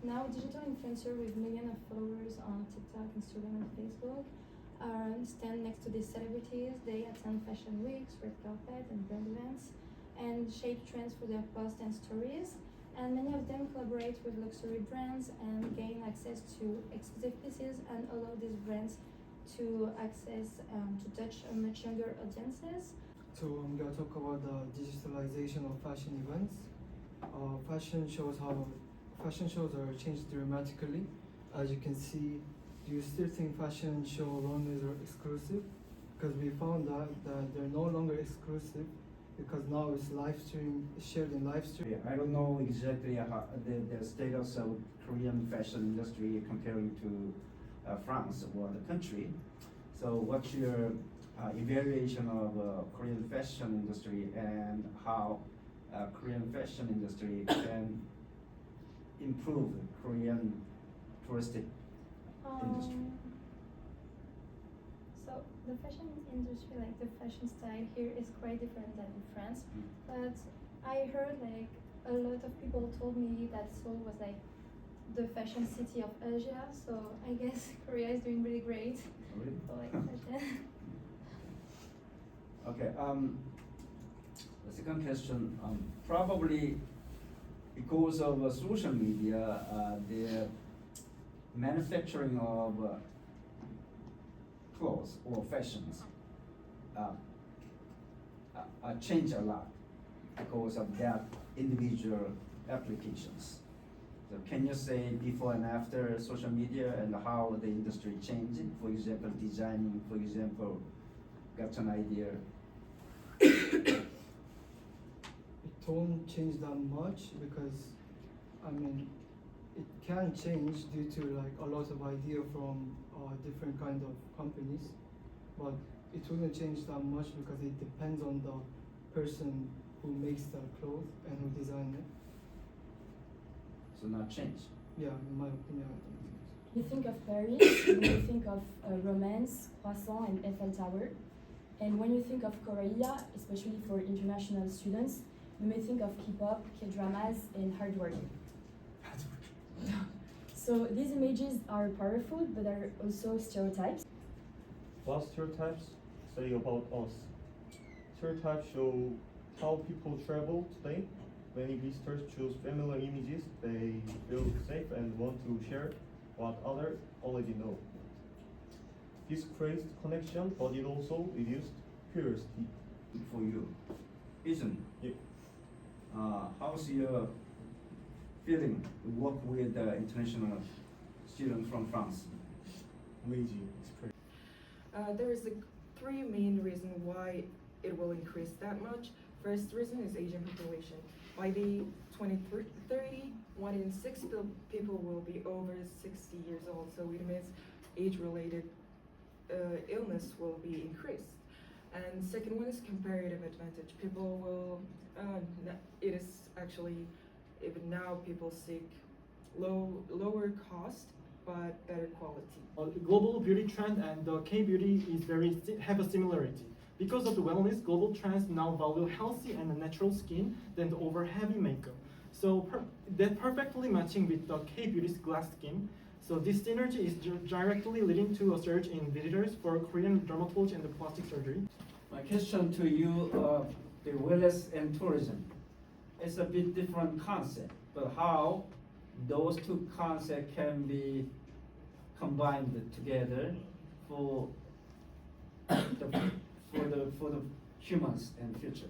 now digital influencer with millions of followers on TikTok, Instagram, and Facebook stand next to these celebrities. They attend fashion weeks, red carpet, and brand events, and shape trends for their posts and stories. And many of them collaborate with luxury brands and gain access to exclusive pieces and allow these brands to touch much younger audiences. So I'm gonna talk about the digitalization of fashion events. Fashion shows are changed dramatically. As you can see, do you still think fashion show runways are exclusive? Because we found out that they're no longer exclusive because now it's shared in live stream. I don't know exactly how the status of Korean fashion industry comparing to France or the country. So what's your evaluation of Korean fashion industry and how Korean fashion industry can improve Korean touristic industry? So the fashion industry, like the fashion style here, is quite different than in France. But I heard like a lot of people told me that Seoul was like the fashion city of Asia. So I guess Korea is doing really great Really? for like fashion. Okay. The second question, probably because of social media, the manufacturing of clothes or fashions change a lot because of that individual applications. So can you say before and after social media and how the industry changed? For example, designing, for example, got an idea. It don't change that much because it can change due to like a lot of idea from different kind of companies, but it wouldn't change that much because it depends on the person who makes the clothes and who design it. So not change. Yeah, in my opinion, I don't think so. You think of Paris, you think of romance, croissant, and Eiffel Tower. And when you think of Korea, especially for international students, you may think of K-pop, K-dramas, and hard work. So these images are powerful, but are also stereotypes. What stereotypes say about us? Stereotypes show how people travel today. Many visitors choose familiar images. They feel safe and want to share what others already know. This creates connection, but it also reduces curiosity. For you, isn't? Yep. How's your feeling to work with international students from France? Amazing. It's great. There is three main reasons why it will increase that much. First reason is Asian population. By the 2030, 1 in 6 people will be over 60 years old. So it means age-related illness will be increased. And second one is comparative advantage. People will, it is actually, even now people seek lower cost but better quality. Global beauty trend and the K-beauty have a similarity. Because of the wellness, global trends now value healthy and a natural skin than the over heavy makeup. So that perfectly matching with the K-beauty's glass skin. So this synergy is directly leading to a surge in visitors for Korean dermatology and the plastic surgery. My question to you, the wellness and tourism. It's a bit different concept, but how those two concepts can be combined together for the humans and future.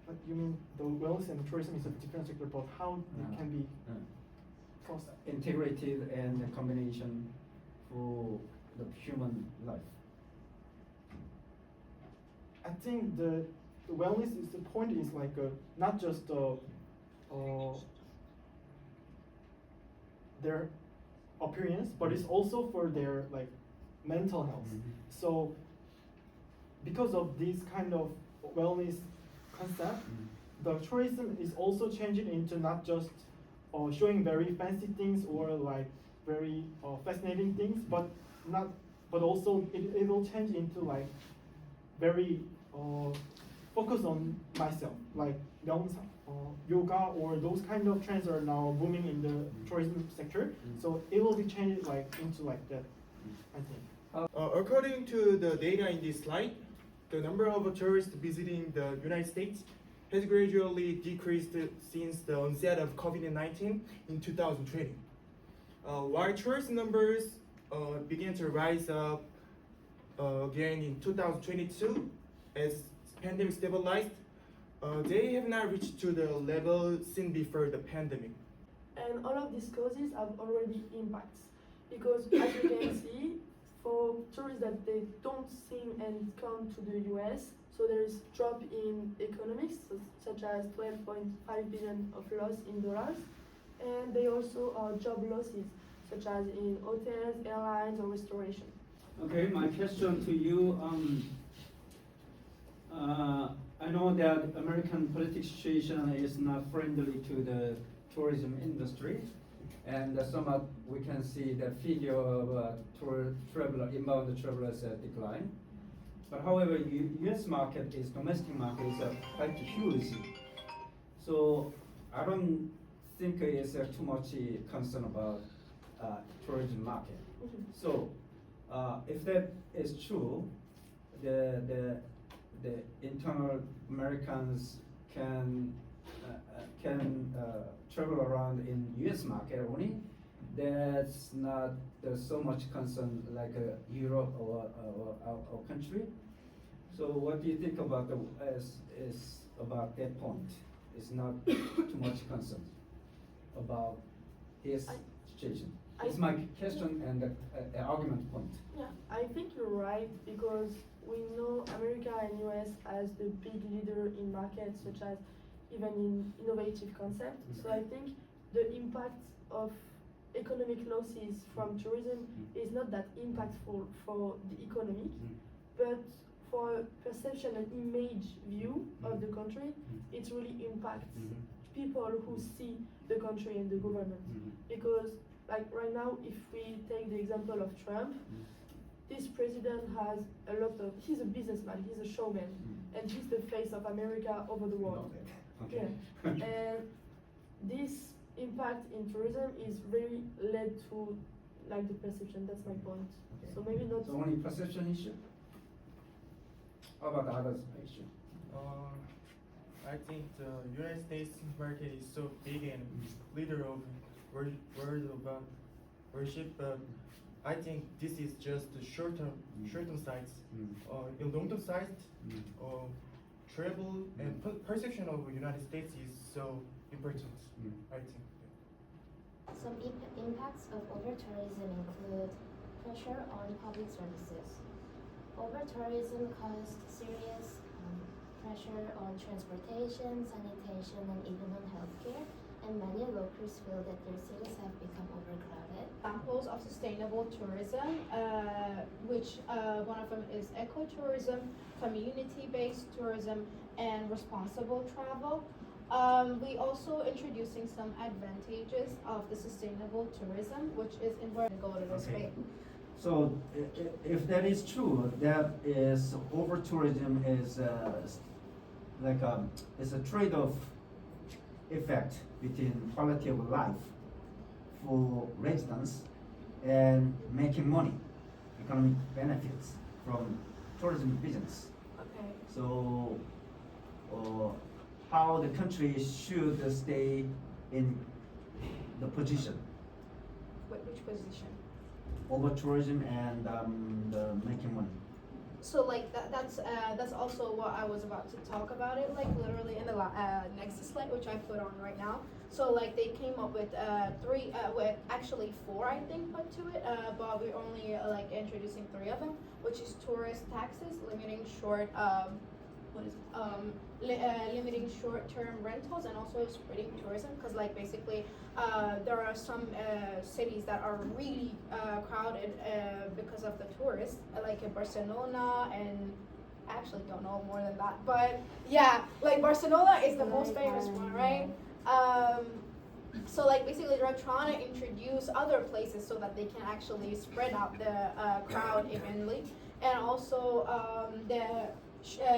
But you mean the wellness and tourism is a different sector, but how it can be processed? Integrated and a combination for the human life. I think the wellness is the point is like not just their appearance, but it's also for their like mental health. So because of this kind of wellness concept, the tourism is also changing into not just showing very fancy things or like very fascinating things, but also it will change into like very focus on myself, like 명상, yoga or those kind of trends are now booming in the tourism sector. So it will be changed like into like that, I think. According to the data in this slide, the number of tourists visiting the United States has gradually decreased since the onset of COVID-19 in 2020. While tourist numbers began to rise up again in 2022 as pandemic stabilized, they have not reached to the level seen before the pandemic. And all of these causes have already impacts because as you can see, for tourists that they don't seem and come to the US, so there's drop in economics such as 12.5 billion of loss in dollars, and they also are job losses such as in hotels, airlines, or restoration. Okay, my question to you. I know that American political situation is not friendly to the tourism industry, and somewhat we can see the figure of inbound travelers decline. But however, U.S. market is domestic market is quite huge, so I don't think it's too much concern about tourism market. So if that is true, the internal Americans can travel around in U.S. market only. That's not so much concern like Europe or our country. So what do you think about about that point? It's not too much concern about his situation. It's my question and the argument point. Yeah, I think you're right because we know America and US as the big leader in markets such as even in innovative concepts. So I think the impact of economic losses from tourism is not that impactful for the economy, but for perception and image view of the country, it really impacts people who see the country and the government. Because like right now, if we take the example of Trump, this president has a lot of, he's a businessman, he's a showman, and he's the face of America over the world. Okay. Yeah. And this impact in tourism is very led to like the perception, that's my point. Okay. So maybe not. So only perception issue? How about the other issue? I think the United States market is so big and leader of world about worship, but I think this is just the short-term sides. In long-term sides, travel and perception of the United States is so important. I think. Some impacts of over-tourism include pressure on public services. Over-tourism caused serious pressure on transportation, sanitation, and even on healthcare, and many locals feel that their cities have become overcrowded. Examples of sustainable tourism, which one of them is ecotourism, community-based tourism, and responsible travel. We also introducing some advantages of the sustainable tourism, which is in where to go to this way. So if that is true, that is over tourism is like it's a trade-off effect between quality of life for residents and making money, economic benefits from tourism business. Okay. So how the country should stay in the position Which position? over tourism and the making money. So like that's also what I was about to talk about it, like literally in the next slide, which I put on right now. So like they came up with actually four I think put to it, but we're only like introducing three of them, which is tourist taxes, limiting limiting short-term rentals, and also spreading tourism, because like basically there are some cities that are really crowded because of the tourists, like in Barcelona, and I actually don't know more than that, but yeah, like Barcelona is the most famous one, right? So like basically they're trying to introduce other places so that they can actually spread out the crowd evenly, and also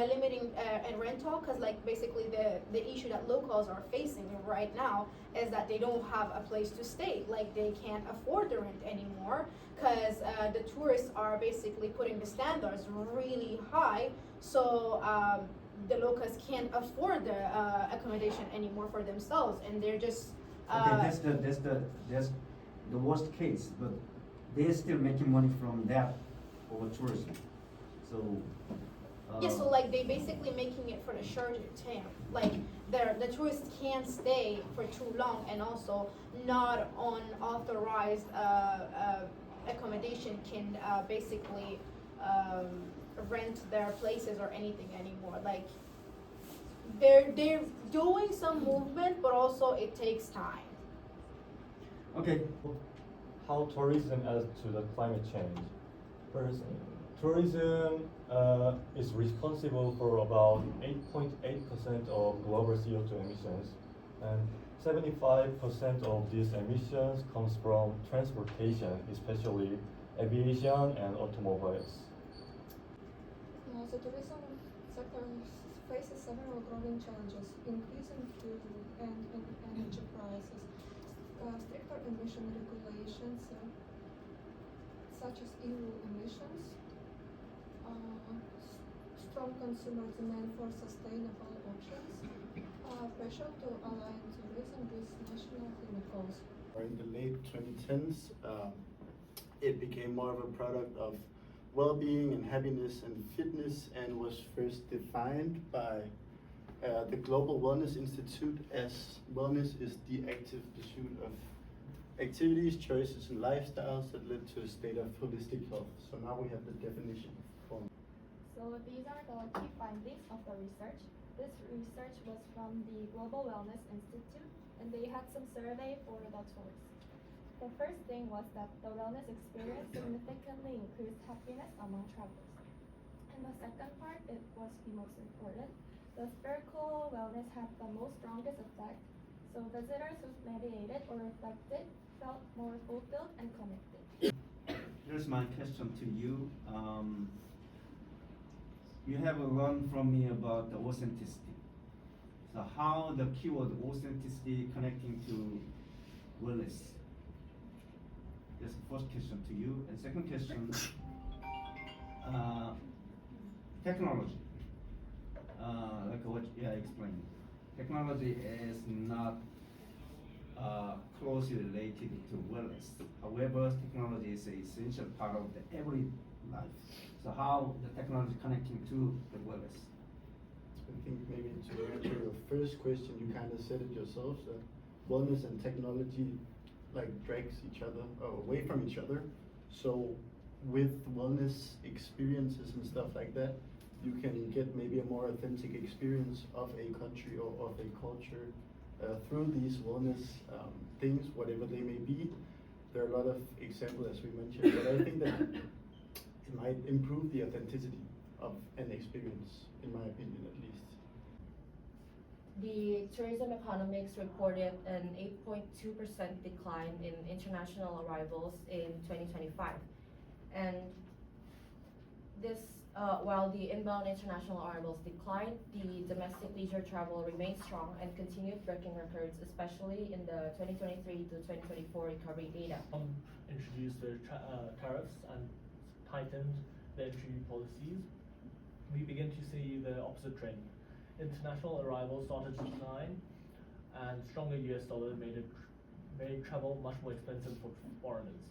limiting and rental, because like basically the issue that locals are facing right now is that they don't have a place to stay, like they can't afford the rent anymore, because the tourists are basically putting the standards really high, so the locals can't afford the accommodation anymore for themselves, and they're just Okay, that's the worst case, but they're still making money from that over tourism. So. Yeah, so like they basically making it for the short term. Like the tourists can't stay for too long, and also not unauthorized accommodation can basically rent their places or anything anymore. Like they're doing some movement, but also it takes time. Okay. How tourism adds to the climate change. First, tourism is responsible for about 8.8% of global CO2 emissions, and 75% of these emissions comes from transportation, especially aviation and automobiles. The tourism sector faces several growing challenges: increasing food and energy prices, stricter emission regulations such as EU emissions, strong consumer demand for sustainable options, pressure to align tourism with national climate goals. In the late 2010s, it became more of a product of well-being and happiness and fitness, and was first defined by the Global Wellness Institute as wellness is the active pursuit of activities, choices, and lifestyles that led to a state of holistic health. So now we have the definition form. So these are the key findings of the research. This research was from the Global Wellness Institute, and they had some survey for the tourists. The first thing was that the wellness experience significantly increased happiness among travelers. And the second part, it was the most important. The spiritual wellness had the most strongest effect. So visitors who meditated or reflected felt more fulfilled and connected. Here's my question to you. You have learned from me about the authenticity. So how the keyword authenticity connecting to wellness? That's the first question to you. And second question, technology. Like what I explained. Technology is not closely related to wellness. However, technology is an essential part of the every life. So how the technology connecting to the wellness? I think maybe to answer your first question, you kind of said it yourself. So wellness and technology like drags each other away from each other. So with wellness experiences and stuff like that, you can get maybe a more authentic experience of a country or of a culture through these wellness things, whatever they may be. There are a lot of examples, as we mentioned, but I think that it might improve the authenticity of an experience, in my opinion at least. The tourism economics reported an 8.2% decline in international arrivals in 2025. And this, while the inbound international arrivals declined, the domestic leisure travel remained strong and continued breaking records, especially in the 2023 to 2024 recovery data. Introduced the tariffs and tightened the entry policies, we begin to see the opposite trend. International arrivals started to decline, and stronger US dollar made travel much more expensive for foreigners.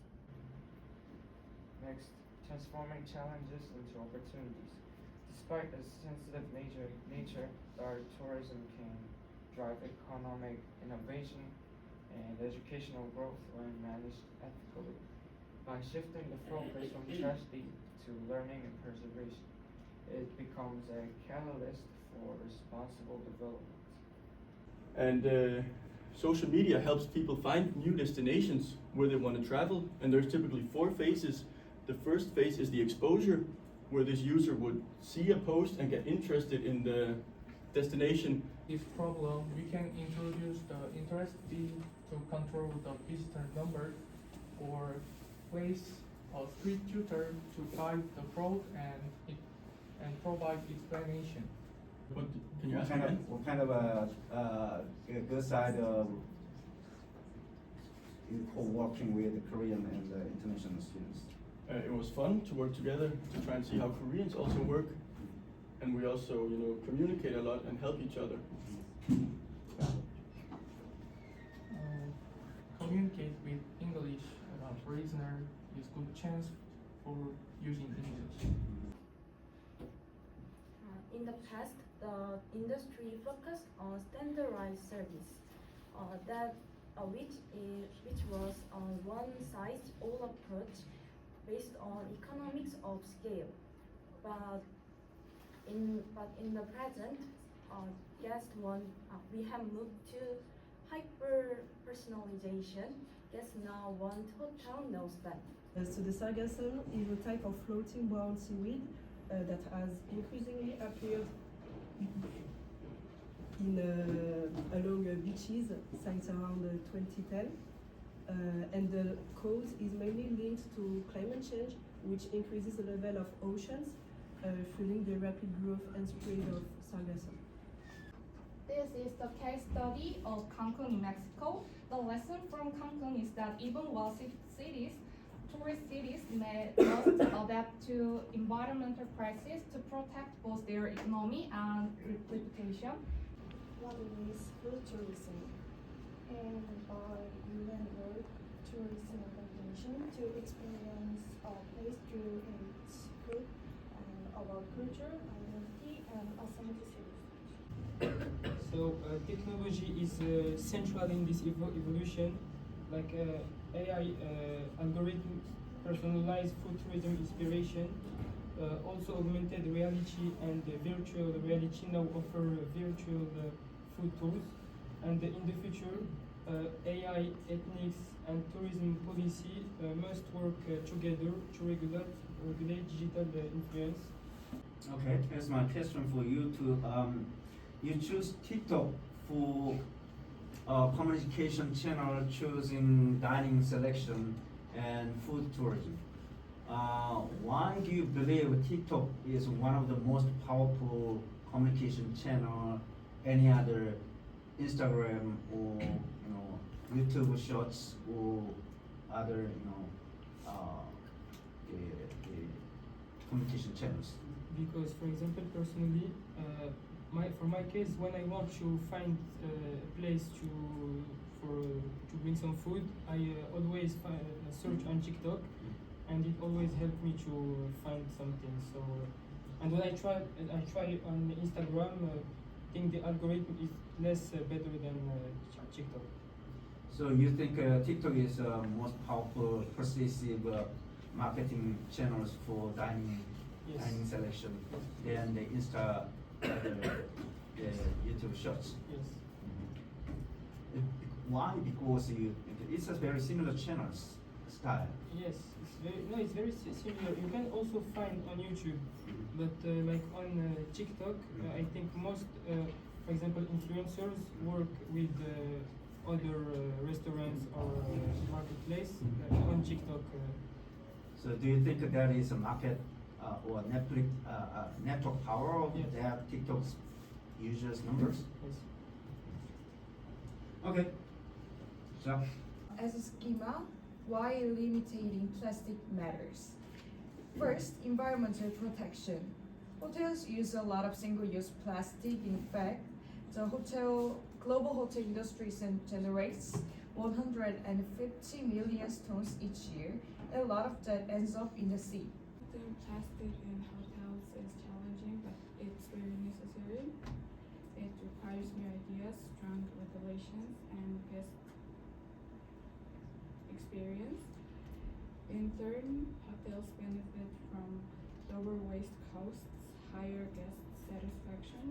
Next, transforming challenges into opportunities. Despite its sensitive nature, our tourism can drive economic innovation and educational growth when managed ethically. By shifting the focus from tragedy to learning and preservation, it becomes a catalyst for responsible development. And social media helps people find new destinations where they want to travel, and there's typically 4 phases. The first phase is the exposure, where this user would see a post and get interested in the destination. This problem, we can introduce the interest fee to control the visitor number, or place a street tutor to guide the crowd, and and provide explanation. Can you ask What again? kind of a good side of you co-working with the Korean and the international students? It was fun to work together to try and see how Koreans also work, and we also, communicate a lot and help each other. Communicate with English prisoner is good chance for using English. In the past, the industry focused on standardized service, which was a one-size-all approach based on economics of scale. But in the present, we have moved to hyper personalization. Guests now want hotel knows them. So the sargassum is a type of floating brown seaweed that has increasingly appeared along beaches since around 2010. And the cause is mainly linked to climate change, which increases the level of oceans, fueling the rapid growth and spread of sargassum. This is the case study of Cancun in Mexico. The lesson from Cancun is that even wealthy cities, tourist cities must adapt to environmental crises to protect both their economy and reputation. What is food tourism? And by UN World Tourism Organization to experience a place through its food and about culture, identity, and authenticity. So technology is central in this evolution, like AI algorithm, personalized food tourism inspiration, also augmented reality and virtual reality now offer virtual food tours, and in the future, AI, ethnics, and tourism policy must work together to regulate digital influence. Okay, here's my question for you to you choose TikTok for communication channel, choosing dining selection and food tourism. Why do you believe TikTok is one of the most powerful communication channel? Any other Instagram or YouTube Shorts or other the communication channels? Because, for example, personally, for my case, when I want to find a place to bring some food, I always search on TikTok, and it always helps me to find something. So, and when I try on Instagram, I think the algorithm is less better than TikTok. So you think TikTok is most powerful, persuasive marketing channels for dining selection than the the YouTube Shorts? Yes. Why? Because it's a very similar channels style. Yes, it's very similar. You can also find on YouTube, but like on TikTok, I think most, for example, influencers work with other restaurants or marketplace on TikTok. So do you think that is a market or Netflix network power of their TikTok's users numbers? Yes. Okay. So. As a schema, why limiting plastic matters? First, environmental protection. Hotels use a lot of single-use plastic. In fact, the global hotel industry generates 150 million tons each year, and a lot of that ends up in the sea. Putting plastic in hotels is challenging, but it's very necessary. It requires new ideas, strong regulations, and guest experience. In turn, hotels benefit from lower waste costs, higher guest satisfaction,